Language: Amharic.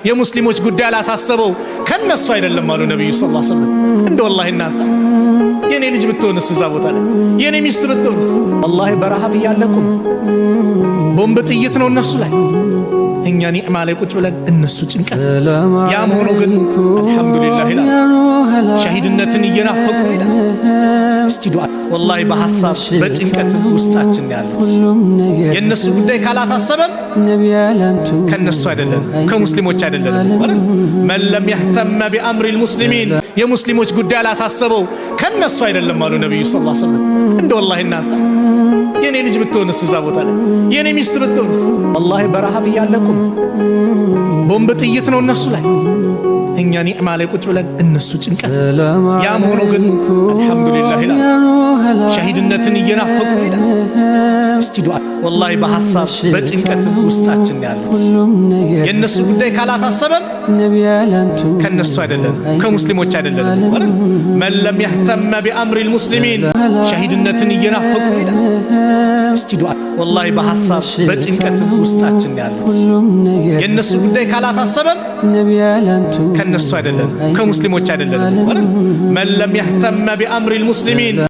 የሙስሊሞች ጉዳይ አላሳሰበው ከነሱ አይደለም አሉ ነብዩ ሰለላሁ ዐለይሂ ወሰለም። እንደ ወላሂ እናንሳ የኔ ልጅ ብትሆንስ እዛ ቦታ ላይ የኔ ሚስት ብትሆንስ ወላሂ በረሃብ እያለቁ ቦምብ ጥይት ነው እነሱ ላይ እኛ ኒዕማ ላይ ቁጭ ብለን እነሱ ጭንቀት ያም ሆኖ ግን አልহামዱሊላህ ይላል ሸሂድነትን እየናፈቁ ይላል እስቲ ዱዓ ወላሂ በሐሳብ በጭንቀት ውስጣችን ያሉት የነሱ ጉዳይ ካላሳሰበን ከነሱ አይደለም ከሙስሊሞች አይደለም አይደል من لم يهتم بأمر المسلمين የሙስሊሞች ጉዳይ አላሳሰበው ከነሱ አይደለም አሉ ነብዩ ሰለላሁ ዐለይሂ ወሰለም እንደ ወላሂ እናንሳ የኔ ልጅ ብትሆንስ እዛ ቦታ ላይ የኔ ሚስት ብትሆንስ ወላሂ በረሃብ እያለቁ ቦምብ ጥይት ነው እነሱ ላይ እኛ ኒዕማ ላይ ቁጭ ብለን እነሱ ጭንቀት ያም ሆኖ ግን አልহামዱሊላህ ይላል ሸሂድነትን እየናፈቁ ይላል እስቲ ዱዓ ወላሂ በሐሳብ በጭንቀት ውስጣችን ያሉት የነሱ ጉዳይ ካላሳሰበን ከነሱ አይደለም ከሙስሊሞች አይደለም አይደል من لم يهتم بأمر المسلمين ሸሂድነትን እየናፈቁ ይላል እስቲ ዱዓ ወላሂ በሐሳብ በጭንቀት ውስጣችን ያሉት የነሱ ጉዳይ ካላሳሰበን ከነሱ አይደለም ከሙስሊሞች አይደለም አይደል من لم يهتم بأمر المسلمين